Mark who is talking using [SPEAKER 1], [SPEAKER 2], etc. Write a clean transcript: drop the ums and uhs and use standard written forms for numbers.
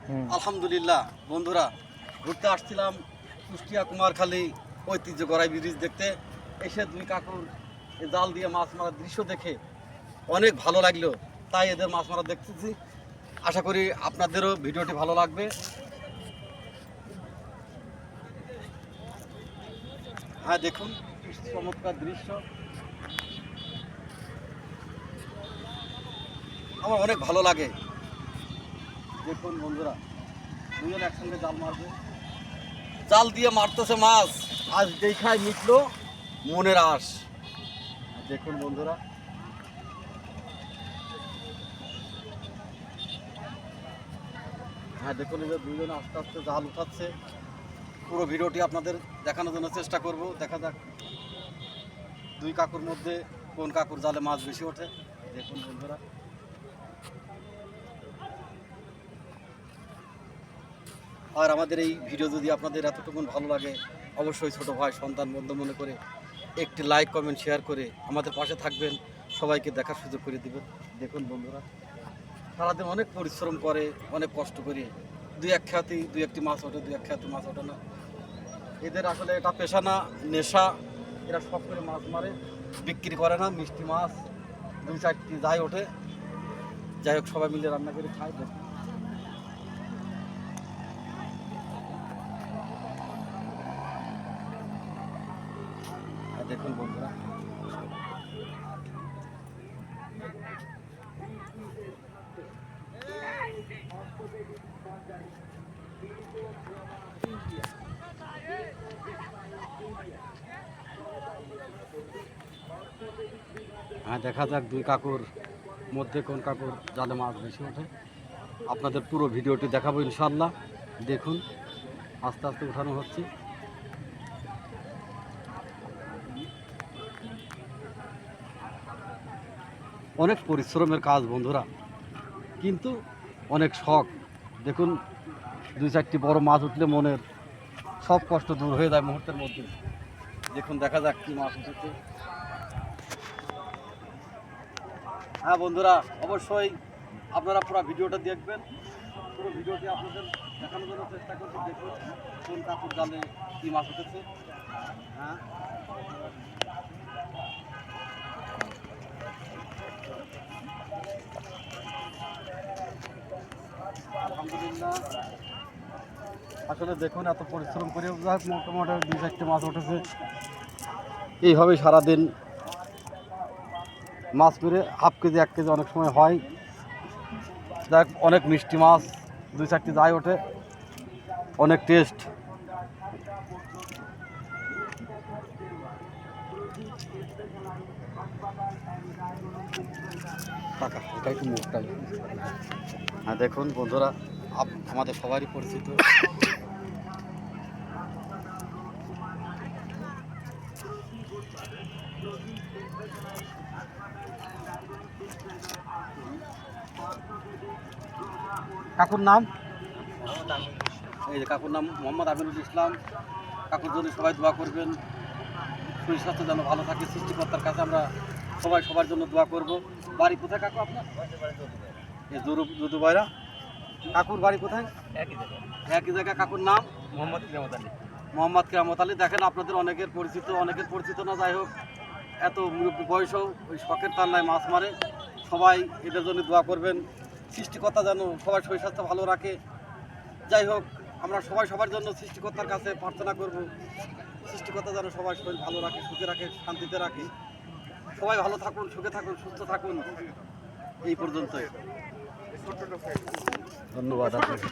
[SPEAKER 1] আলহামদুলিল্লাহ বন্ধুরা, ঘুরতে আসছিলাম কুষ্টিয়া কুমারখালী ঐতিহ্য গড়াই ব্রিজ দেখতে। এসে দুই কাকুর জাল দিয়ে মাছ মারার দৃশ্য দেখে অনেক ভালো লাগলো, তাই এদের মাছ মারা দেখতেছি। আশা করি আপনাদেরও ভিডিওটি ভালো লাগবে। হ্যাঁ, দেখুন চমৎকার দৃশ্য, আমার অনেক ভালো লাগে। দেখুন বন্ধুরা, দুজন একসঙ্গে জাল মারবে, জাল দিয়ে মারতেছে মাছ। আজ দেখায় মিটলো মনের আশ। দেখুন বন্ধুরা, হ্যাঁ দেখুন এই যে দুজন আস্তে আস্তে জাল উঠাচ্ছে। পুরো ভিডিওটি আপনাদের দেখানোর জন্য চেষ্টা করব। দেখা যাক দুই কাকুর মধ্যে কোন কাকুর জালে মাছ বেশি ওঠে। দেখুন বন্ধুরা, আর আমাদের এই ভিডিও যদি আপনাদের এতটুকুন ভালো লাগে, অবশ্যই ছোট ভাই সন্তান বন্ধু মনে করে একটি লাইক কমেন্ট শেয়ার করে আমাদের পাশে থাকবেন, সবাইকে দেখার সুযোগ করে দিবেন। দেখুন বন্ধুরা, সারাদিন অনেক পরিশ্রম করে, অনেক কষ্ট করে দুই একটি মাছ ওঠে, দুই এক খেয়াতে মাছ ওঠে না। এদের আসলে এটা পেশা না, নেশা। এরা সব করে মাছ মারে, বিক্রি করে না। মিষ্টি মাছ দুই চারটি যাই ওঠে, যাই হোক সবাই মিলে রান্না করে খায়। দেখুন বন্ধুরা, হ্যাঁ দেখা যাক দুই কাকুর মধ্যে কোন কাকুর জালে মাছ বেশি ওঠে। আপনাদের পুরো ভিডিওটি দেখাবো ইনশাল্লাহ। দেখুন আস্তে আস্তে উঠানো হচ্ছে। অনেক পরিশ্রমের কাজ বন্ধুরা, কিন্তু অনেক শখ। দেখুন দুই চারটি বড় মাছ উঠলে মনের সব কষ্ট দূর হয়ে যায় মুহূর্তের মধ্যে। দেখুন দেখা যাক কি মাছ উঠেছে। হ্যাঁ বন্ধুরা, অবশ্যই আপনারা পুরো ভিডিওটা দেখবেন। পুরো ভিডিওটি আপনাদের দেখানোর জন্য চেষ্টা করছি। দেখুন কোন কাকুর জালে কী মাছ উঠেছে। হ্যাঁ, আলহামদুলিল্লাহ। আসলে দেখুন এত পরিশ্রম করে মোটামুটি দুই চারটে মাছ উঠেছে। এইভাবে সারাদিন মাছ মেরে হাফ কেজি 1 কেজি অনেক সময় হয়। যাক, অনেক মিষ্টি মাছ দুই চারটি যাই ওঠে, অনেক টেস্ট। টাকা এটা একটু মুখটাই। হ্যাঁ দেখুন বন্ধুরা, আমাদের সবারই পরিচিত কাকুর নাম, এই যে কাকুর নাম মোহাম্মদ আমিনুল ইসলাম। কাকুর জন্য সবাই দোয়া করবেন, শরীর স্বাস্থ্য যেন ভালো থাকে। সৃষ্টিকর্তার কাছে আমরা সবাই সবার জন্য দোয়া করব। বাড়ি কোথায় কাকু আপনার? এই দুদু ভাইরা। কাকুর বাড়ি কোথায়? একই জায়গায়। কাকুর নাম
[SPEAKER 2] মোহাম্মদ কিরামত আলী।
[SPEAKER 1] মোহাম্মদ কিরামত আলী। দেখেন আপনাদের অনেকের পরিচিত না, যাই হোক এত মুরব্বী বয়সেও ওই শখের তান্নায় মাছ মারে। সবাই এদের জন্য দোয়া করবেন, সৃষ্টিকর্তা যেন সবাই শরীর স্বাস্থ্য ভালো রাখে। যাই হোক আমরা সবাই সবার জন্য সৃষ্টিকর্তার কাছে প্রার্থনা করব, সৃষ্টিকর্তা যেন সবাই শরীর ভালো রাখে, সুখে রাখে, শান্তিতে রাখে। সবাই ভালো থাকুন, সুখে থাকুন, সুস্থ থাকুন। এই পর্যন্তই, ধন্যবাদ আপনাকে।